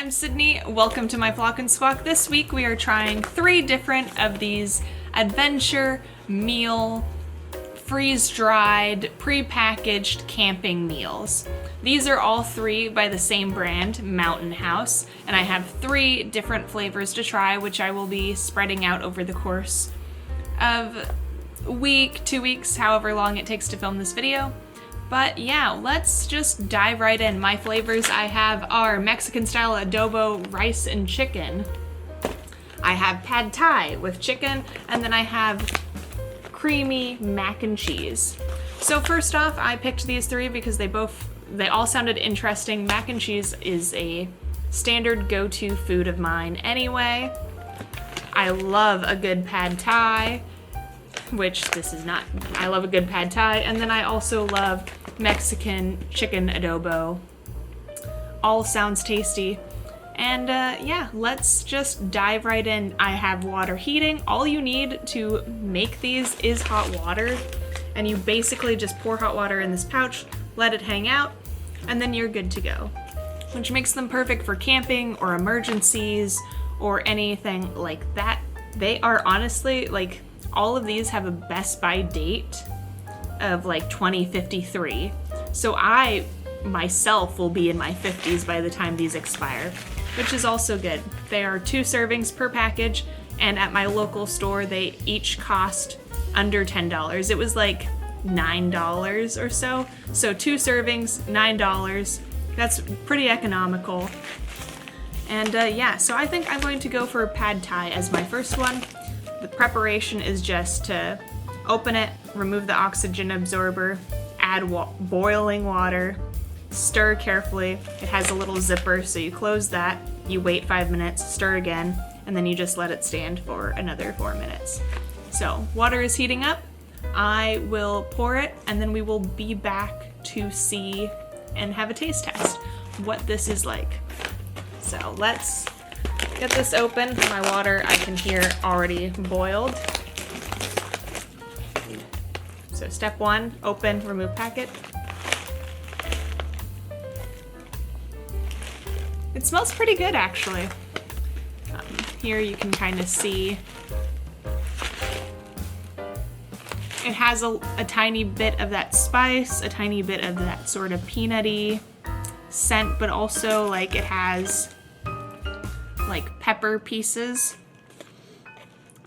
I'm Sydney. Welcome to my Flock and Squawk. This week we are trying 3 different of these adventure meal, freeze-dried, pre-packaged camping meals. These are all 3 by the same brand, Mountain House, and I have 3 different flavors to try, which I will be spreading out over the course of a week, 2 weeks, however long it takes to film this video. But yeah, let's just dive right in. My flavors I have are Mexican-style adobo rice and chicken. I have pad thai with chicken, and then I have creamy mac and cheese. So first off, I picked these 3 because they all sounded interesting. Mac and cheese is a standard go-to food of mine anyway. I love a good pad thai, which this is not. I love a good pad thai, and then I also love Mexican chicken adobo. All sounds tasty. And yeah, let's just dive right in. I have water heating. All you need to make these is hot water, and you basically just pour hot water in this pouch, let it hang out, and then you're good to go. Which makes them perfect for camping or emergencies or anything like that. They are honestly, like, all of these have a Best By date of like 2053. So I myself will be in my 50s by the time these expire, which is also good. They are 2 servings per package, and at my local store they each cost under $10. It was like $9 or so. So 2 servings, $9. That's pretty economical. And yeah, so I think I'm going to go for pad thai as my first one. The preparation is just to open it, remove the oxygen absorber, add boiling water, stir carefully. It has a little zipper, so you close that, you wait 5 minutes, stir again, and then you just let it stand for another 4 minutes. So water is heating up. I will pour it, and then we will be back to see and have a taste test what this is like. So let's get this open. My water I can hear already boiled. So step 1, open, remove packet. It smells pretty good actually. Here you can kind of see it has a tiny bit of that spice, a tiny bit of that sort of peanutty scent, but also like it has like pepper pieces.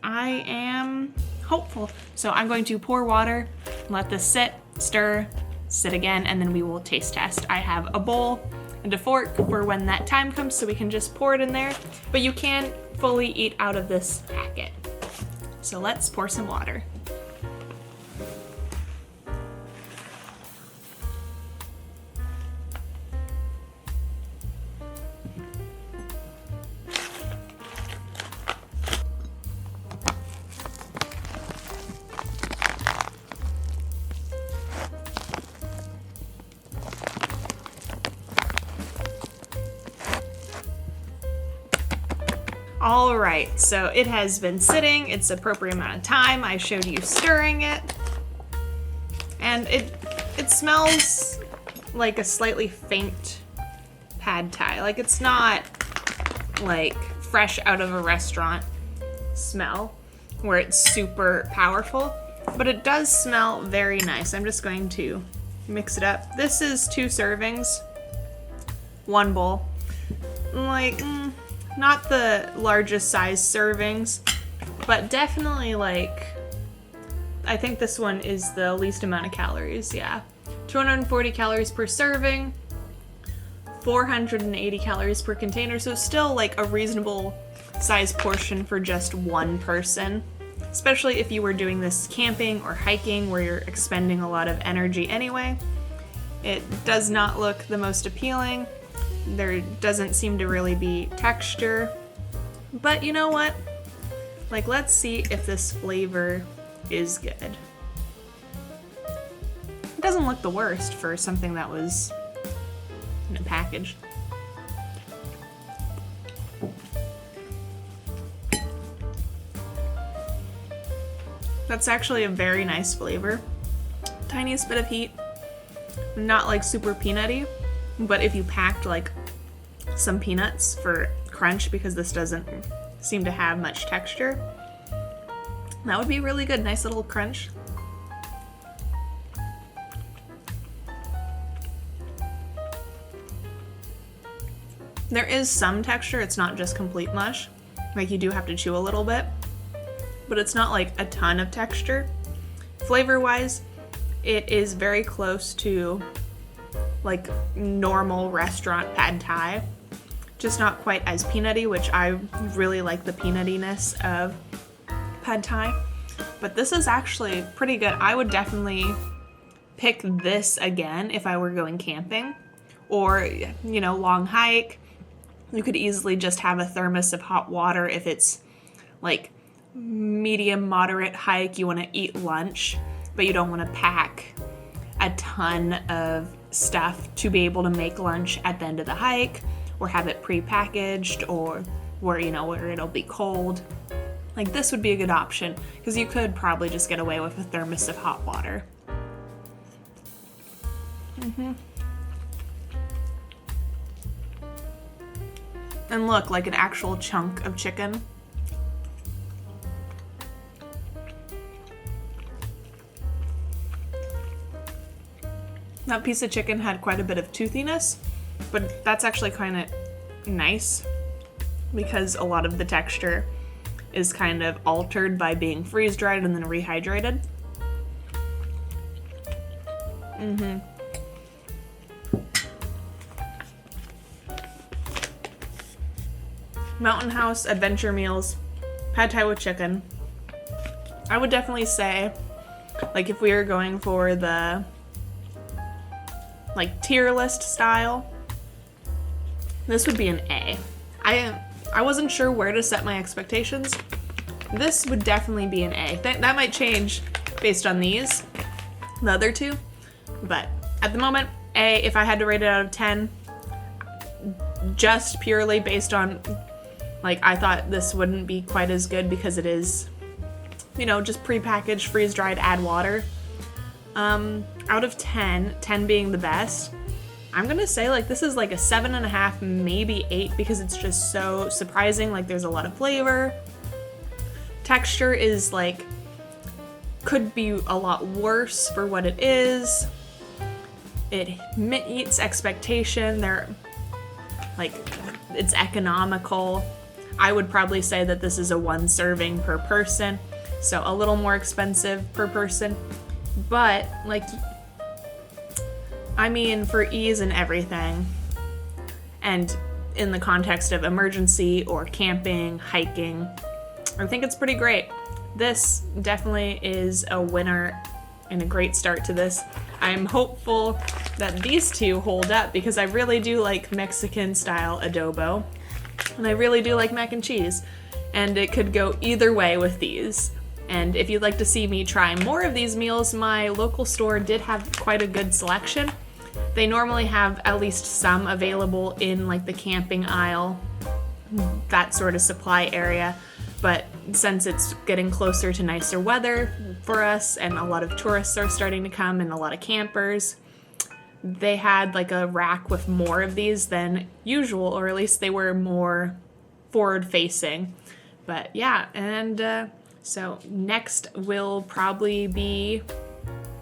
I am hopeful. So I'm going to pour water, let this sit, stir, sit again, and then we will taste test. I have a bowl and a fork for when that time comes, so we can just pour it in there, but you can fully eat out of this packet. So let's pour some water. All right, so it has been sitting its appropriate amount of time. I showed you stirring it, and it smells like a slightly faint pad thai. Like it's not like fresh out of a restaurant smell where it's super powerful, but it does smell very nice. I'm just going to mix it up. This is 2 servings, 1 bowl. Like, not the largest size servings, but definitely like, I think this one is the least amount of calories, yeah. 240 calories per serving, 480 calories per container, so still like a reasonable size portion for just 1 person, especially if you were doing this camping or hiking where you're expending a lot of energy anyway. It does not look the most appealing. There doesn't seem to really be texture, but you know what? Like, let's see if this flavor is good. It doesn't look the worst for something that was in a package. That's actually a very nice flavor. Tiniest bit of heat, not like super peanutty, but if you packed like some peanuts for crunch because this doesn't seem to have much texture. That would be really good, nice little crunch. There is some texture, it's not just complete mush. Like you do have to chew a little bit, but it's not like a ton of texture. Flavor-wise, it is very close to like normal restaurant pad thai, just not quite as peanutty, which I really like the peanuttiness of pad thai. But this is actually pretty good. I would definitely pick this again if I were going camping or, you know, long hike. You could easily just have a thermos of hot water if it's like medium, moderate hike, you want to eat lunch, but you don't want to pack a ton of stuff to be able to make lunch at the end of the hike or have it pre-packaged or where, you know, where it'll be cold. Like this would be a good option because you could probably just get away with a thermos of hot water. And look, like an actual chunk of chicken. That piece of chicken had quite a bit of toothiness, but that's actually kind of nice because a lot of the texture is kind of altered by being freeze-dried and then rehydrated. Mountain House adventure meals, pad thai with chicken. I would definitely say, like if we were going for the like tier list style, this would be an A. I wasn't sure where to set my expectations. This would definitely be an A. That might change based on these, the other two, but at the moment, A. If I had to rate it out of 10, just purely based on, like, I thought this wouldn't be quite as good because it is, you know, just pre-packaged, freeze-dried, add water. Out of 10, 10 being the best, I'm gonna say like this is like a 7.5, maybe 8 because it's just so surprising. Like there's a lot of flavor. Texture is like, could be a lot worse for what it is. It meets expectation. It's economical. I would probably say that this is a 1 serving per person, so a little more expensive per person. But like, I mean, for ease and everything, and in the context of emergency or camping, hiking, I think it's pretty great. This definitely is a winner and a great start to this. I'm hopeful that these two hold up because I really do like Mexican style adobo and I really do like mac and cheese, and it could go either way with these. And if you'd like to see me try more of these meals, my local store did have quite a good selection. They normally have at least some available in like the camping aisle, that sort of supply area. But since it's getting closer to nicer weather for us and a lot of tourists are starting to come and a lot of campers, they had like a rack with more of these than usual, or at least they were more forward facing. But yeah, and so next will probably be,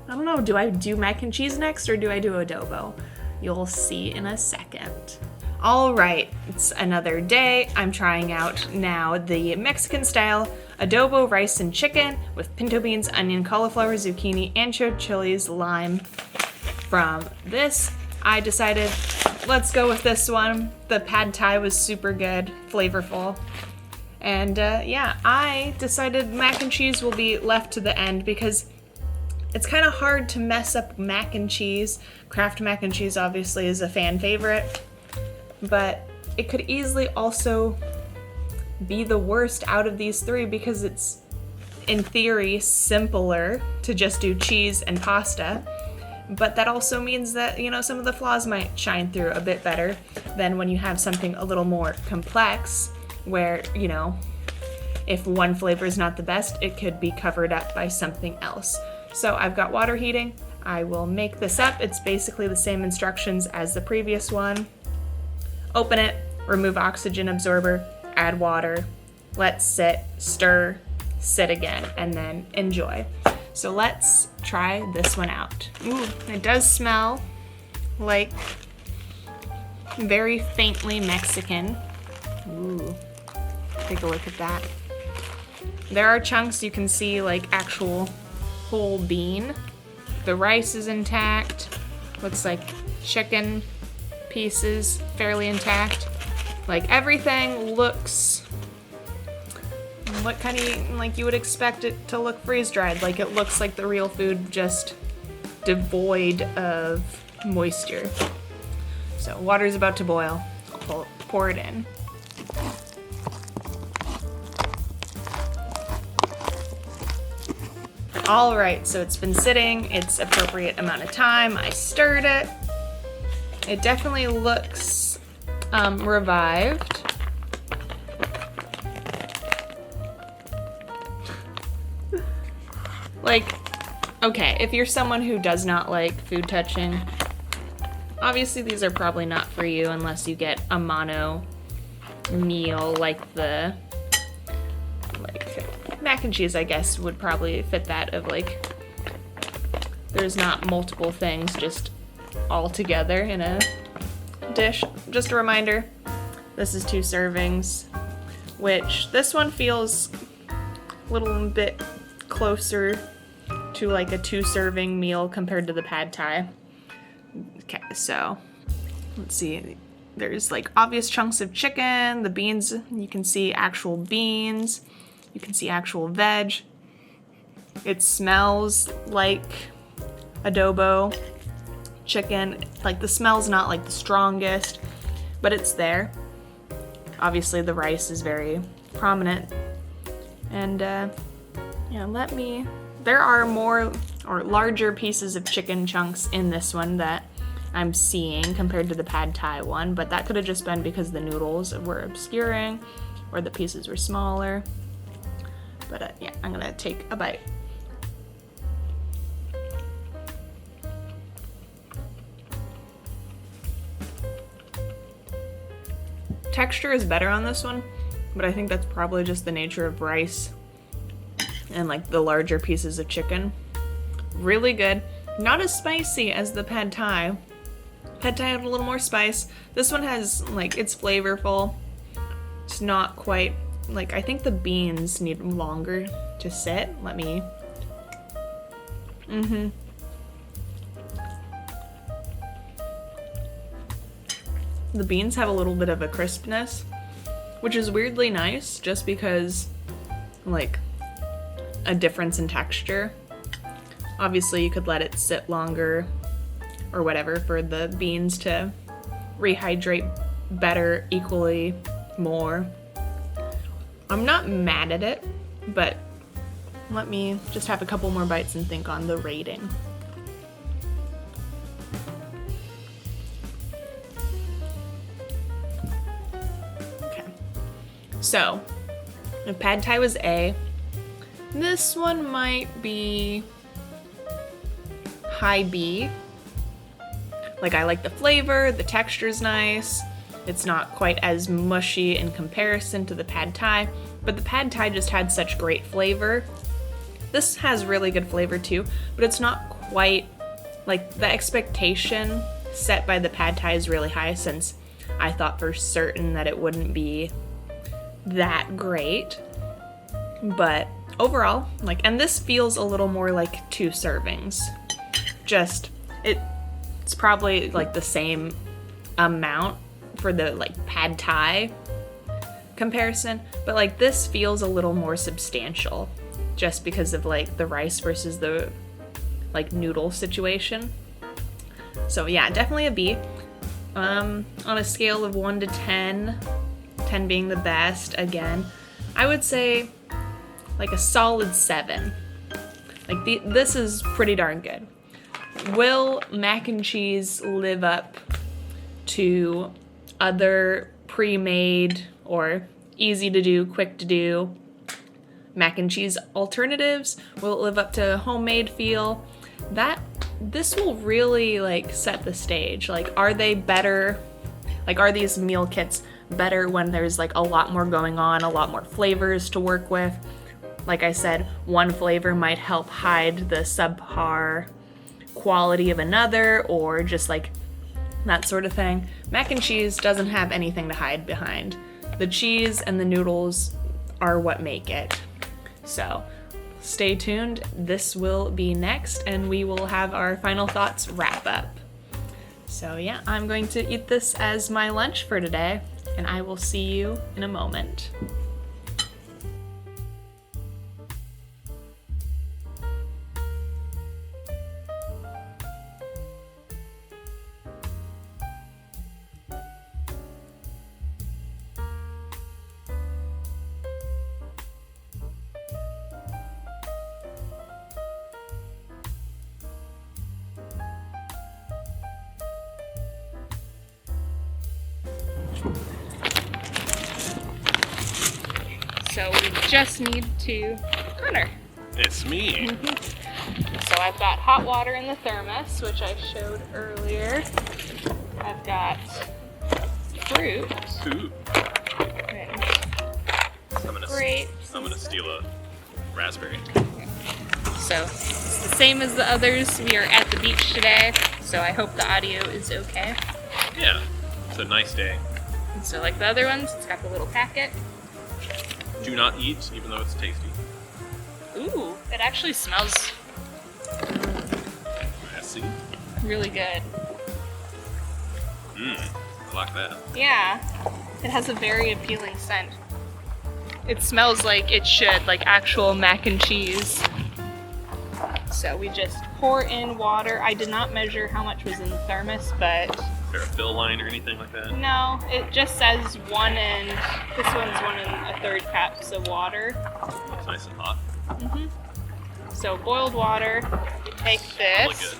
I don't know, do I do mac and cheese next or do I do adobo? You'll see in a second. All right, it's another day. I'm trying out now the Mexican style adobo rice and chicken with pinto beans, onion, cauliflower, zucchini, ancho, chilies, lime. From this, I decided, let's go with this one. The pad thai was super good, flavorful. And yeah, I decided mac and cheese will be left to the end because it's kind of hard to mess up mac and cheese. Kraft mac and cheese obviously is a fan favorite, but it could easily also be the worst out of these three because it's, in theory, simpler to just do cheese and pasta. But that also means that, you know, some of the flaws might shine through a bit better than when you have something a little more complex where, you know, if one flavor is not the best, it could be covered up by something else. So I've got water heating. I will make this up. It's basically the same instructions as the previous one. Open it, remove oxygen absorber, add water, let sit, stir, sit again, and then enjoy. So let's try this one out. Ooh, it does smell like very faintly Mexican. Ooh, take a look at that. There are chunks you can see, like actual whole bean. The rice is intact. Looks like chicken pieces fairly intact. Like everything looks what kind of like you would expect it to look freeze-dried. Like it looks like the real food, just devoid of moisture. So water's about to boil. I'll pour it in. All right, so it's been sitting its appropriate amount of time. I stirred it. It definitely looks revived. Like, okay, if you're someone who does not like food touching, obviously these are probably not for you unless you get a mono meal like the mac and cheese, I guess, would probably fit that of like there's not multiple things just all together in a dish. Just a reminder, this is 2 servings, which this one feels a little bit closer to like a 2-serving meal compared to the pad thai. Okay, so let's see. There's like obvious chunks of chicken, the beans, you can see actual beans, you can see actual veg. It smells like adobo chicken. Like the smell's not like the strongest, but it's there. Obviously the rice is very prominent. And yeah, there are more or larger pieces of chicken chunks in this one that I'm seeing compared to the pad thai one, but that could have just been because the noodles were obscuring or the pieces were smaller. But yeah, I'm gonna take a bite. Texture is better on this one, but I think that's probably just the nature of rice and like the larger pieces of chicken. Really good. Not as spicy as the pad thai. Pad thai had a little more spice. This one has, like, it's flavorful. It's not quite, like, I think the beans need longer to sit. Let me, The beans have a little bit of a crispness, which is weirdly nice just because, like, a difference in texture. Obviously you could let it sit longer or whatever for the beans to rehydrate better, equally more. I'm not mad at it, but let me just have a couple more bites and think on the rating. Okay, so if pad thai was A, this one might be high B. Like, I like the flavor, the texture's nice, it's not quite as mushy in comparison to the pad thai, but the pad thai just had such great flavor. This has really good flavor too, but it's not quite, like, the expectation set by the pad thai is really high since I thought for certain that it wouldn't be that great. But overall, like, and this feels a little more like 2 servings. Just, it's probably like the same amount for the like pad thai comparison, but like this feels a little more substantial just because of like the rice versus the like noodle situation. So yeah, definitely a B. On a scale of 1 to 10, 10 being the best, again, I would say like a solid 7. Like this is pretty darn good. Will mac and cheese live up to other pre-made or easy to do, quick to do mac and cheese alternatives? Will it live up to homemade feel? This will really like set the stage. Like, are they better? Like, are these meal kits better when there's like a lot more going on, a lot more flavors to work with. Like I said, one flavor might help hide the subpar quality of another, or just like that sort of thing. Mac and cheese doesn't have anything to hide behind. The cheese and the noodles are what make it. So stay tuned. This will be next, and we will have our final thoughts wrap up. So yeah, I'm going to eat this as my lunch for today, and I will see you in a moment. So we just need to, Connor. It's me. So I've got hot water in the thermos, which I showed earlier. I've got fruit. Ooh. And I'm gonna steal a raspberry. So it's the same as the others. We are at the beach today, so I hope the audio is okay. Yeah, it's a nice day. And so like the other ones, it's got the little packet. Do not eat, even though it's tasty. Ooh, it actually smells Messy. really good. I like that. Yeah, it has a very appealing scent. It smells like it should, like actual mac and cheese. So we just pour in water. I did not measure how much was in the thermos, but Is there a fill line or anything like that? no, it just says this one's 1 1/3 cups of water. It's nice and hot. So boiled water, you take Really this. good.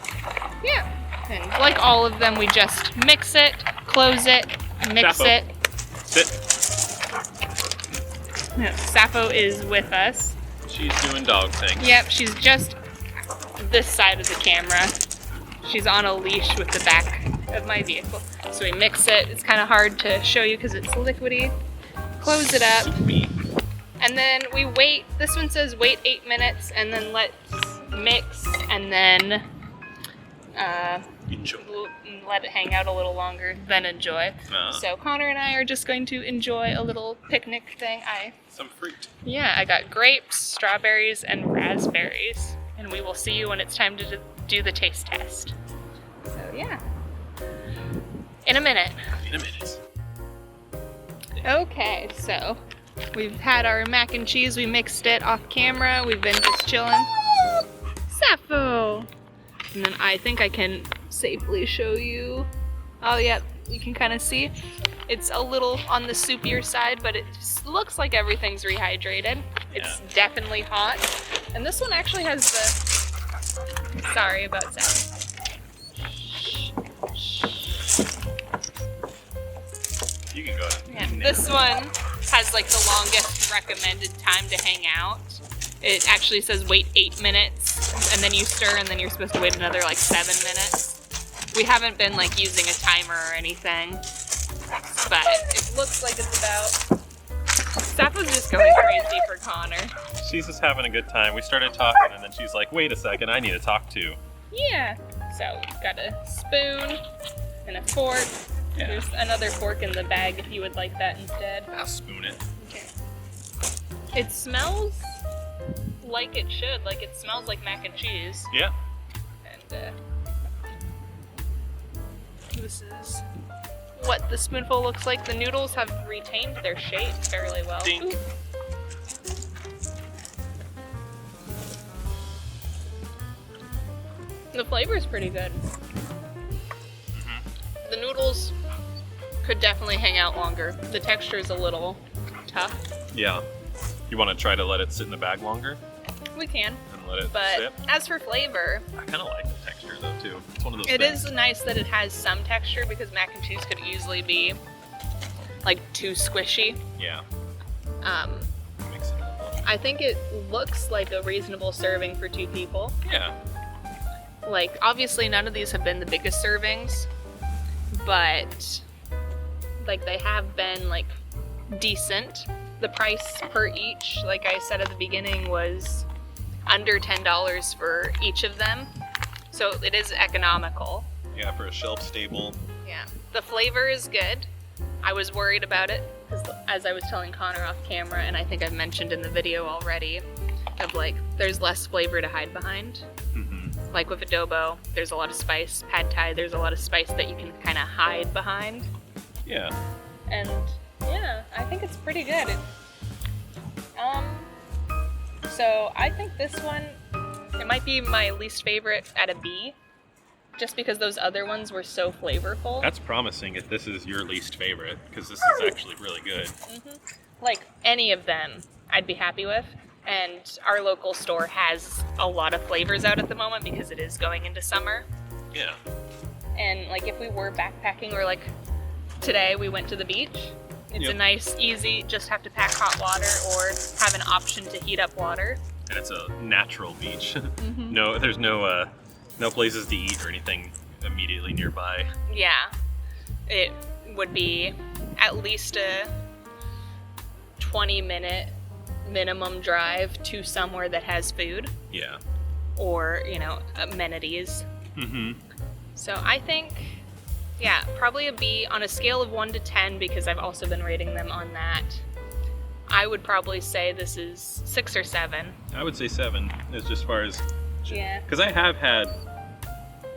Yeah. And like all of them, we just mix it, close it, mix Sappho. it. Sit. Yeah, Sappho is with us. She's doing dog things. Yep, she's just this side of the camera. She's on a leash with the back of my vehicle. So we mix it. It's kind of hard to show you because it's liquidy. Close it up. Soupy. And then we wait. This one says wait 8 minutes and then let's mix and then Enjoy. let it hang out a little longer, then enjoy. So Connor and I are just going to enjoy a little picnic thing. Some fruit. I got grapes, strawberries, and raspberries. And we will see you when it's time to do the taste test. So yeah. In a minute. In a minute. Okay, so we've had our mac and cheese. We mixed it off camera. We've been just chilling. Sappho! And then I think I can safely show you. Oh yeah, you can kind of see. It's a little on the soupier side, but it looks like everything's rehydrated. It's definitely hot. And this one actually has the... Sorry about sound. You can go ahead. Yeah, this one has like the longest recommended time to hang out. It actually says wait 8 minutes, and then you stir, and then you're supposed to wait another like 7 minutes. We haven't been like using a timer or anything, but it looks like it's about... Sappho's just going crazy for Connor. She's just having a good time. We started talking, and then she's like, wait a second, I need to talk too. Yeah. So we've got a spoon and a fork. Yeah. There's another fork in the bag if you would like that instead. I'll spoon it. Okay. It smells like it should. Like it smells like mac and cheese. Yeah. And this is what the spoonful looks like. The noodles have retained their shape fairly well. Dink. Ooh. The flavor's pretty good. The noodles could definitely hang out longer. The texture's a little tough. Yeah. You want to try to let it sit in the bag longer We can. and let it But sit? as for flavor, I kind of like the texture though too. It's one of those it things. is nice that it has some texture because mac and cheese could easily be like too squishy. Yeah. Mix it up. I think it looks like a reasonable serving for 2 people. Yeah. Like, obviously none of these have been the biggest servings, but like they have been like decent. The price per each, like I said at the beginning, was under $10 for each of them. So it is economical. Yeah, for a shelf stable. Yeah. The flavor is good. I was worried about it because as I was telling Connor off camera, and I think I've mentioned in the video already, of like there's less flavor to hide behind. Mm-hmm. Like with adobo, there's a lot of spice. Pad Thai, there's a lot of spice that you can kind of hide behind. Yeah. And yeah, I think it's pretty good. So I think this one, it might be my least favorite at a B, just because those other ones were so flavorful. That's promising if this is your least favorite, because this is actually really good. Mm-hmm. Like any of them, I'd be happy with. And our local store has a lot of flavors out at the moment because it is going into summer. Yeah. And like if we were backpacking, or like today we went to the beach, it's a nice, easy, just have to pack hot water or have an option to heat up water. And it's a natural beach. Mm-hmm. No, there's no places to eat or anything immediately nearby. Yeah, it would be at least a 20-minute minimum drive to somewhere that has food. Yeah. Or, you know, amenities. Mm-hmm. So I think, yeah, probably a B on a scale of 1 to 10, because I've also been rating them on that. I would probably say this is 6 or 7. I would say 7, as just far as... Yeah. Because I have had,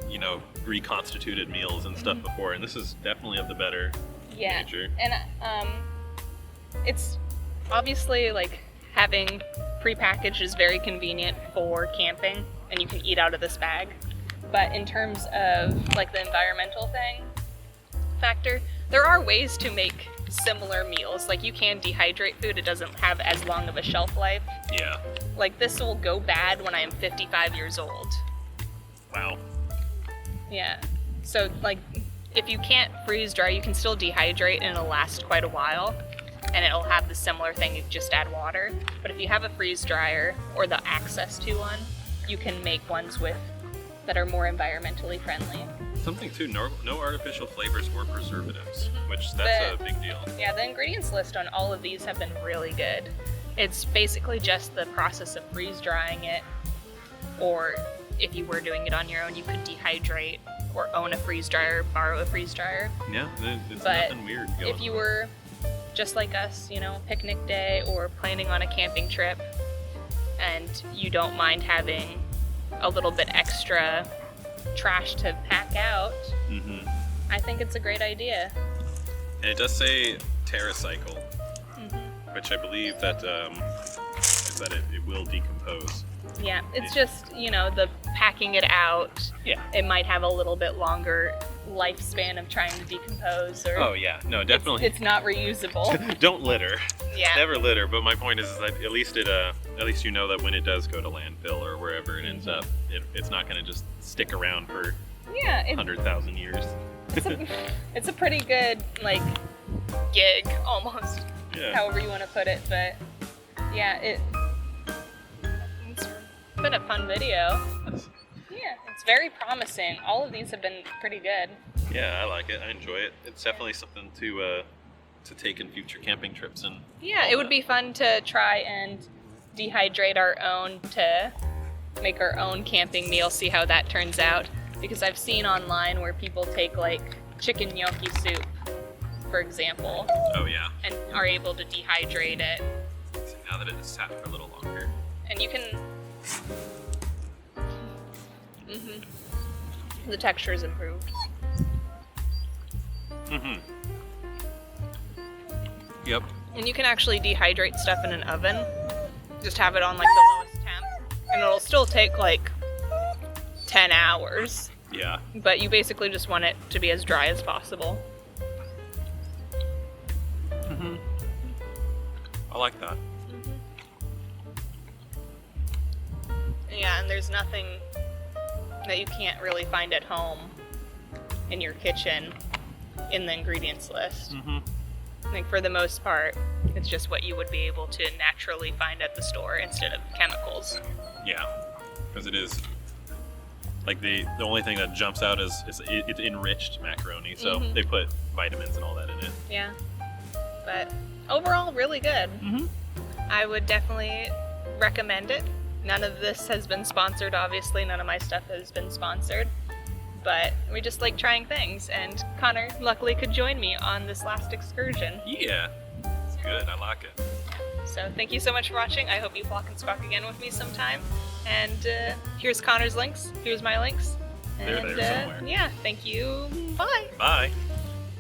you know, reconstituted meals and stuff before, and this is definitely of the better nature. And it's obviously, like, having prepackaged is very convenient for camping, and you can eat out of this bag. But in terms of, like, the environmental factor, there are ways to make similar meals. Like, you can dehydrate food. It doesn't have as long of a shelf life. Yeah. Like, this will go bad when I am 55 years old. Wow. Yeah. So, like, if you can't freeze dry, you can still dehydrate and it'll last quite a while. And it'll have the similar thing, you just add water. But if you have a freeze dryer or the access to one, you can make ones that are more environmentally friendly. Something too, no artificial flavors or preservatives, which that's a big deal. Yeah, the ingredients list on all of these have been really good. It's basically just the process of freeze drying it, or if you were doing it on your own, you could dehydrate or own a freeze dryer, borrow a freeze dryer. Yeah, it's But nothing weird going on. if you were just like us, you know, picnic day or planning on a camping trip, and you don't mind having a little bit extra trash to pack out, I think it's a great idea. And it does say TerraCycle, which I believe that is that it will decompose. Yeah, it's just, you know, the packing it out. Yeah. It might have a little bit longer lifespan of trying to decompose. Or Oh yeah, no, definitely. It's not reusable. Don't litter. Yeah. Never litter. But my point is that at least you know that when it does go to landfill or wherever it ends up, it's not going to just stick around for 100,000 years. It's a pretty good, like, gig almost. Yeah. However you want to put it, but yeah, it's been a fun video. Yeah, it's very promising. All of these have been pretty good. Yeah, I like it. I enjoy it. It's definitely something to take in future camping trips and. Yeah, it would be fun to try and dehydrate our own to make our own camping meal, see how that turns out. Because I've seen online where people take like chicken gnocchi soup, for example. Oh yeah. And are able to dehydrate it. So now that it has sat for a little longer. And you can. The texture is improved. Yep. And you can actually dehydrate stuff in an oven. Just have it on like the lowest temp. And it'll still take like 10 hours. Yeah. But you basically just want it to be as dry as possible. I like that. Yeah, and there's nothing that you can't really find at home in your kitchen in the ingredients list. Like for the most part, it's just what you would be able to naturally find at the store instead of chemicals. Yeah, because it is Like the only thing that jumps out is it's enriched macaroni, so they put vitamins and all that in it. Yeah, but overall, really good. I would definitely recommend it. None of this has been sponsored, obviously. None of my stuff has been sponsored. But we just like trying things, and Connor luckily could join me on this last excursion. Yeah, it's good. I like it. So thank you so much for watching. I hope you flock and squawk again with me sometime. And here's Connor's links. Here's my links. They're And there somewhere. yeah, thank you. Bye. Bye.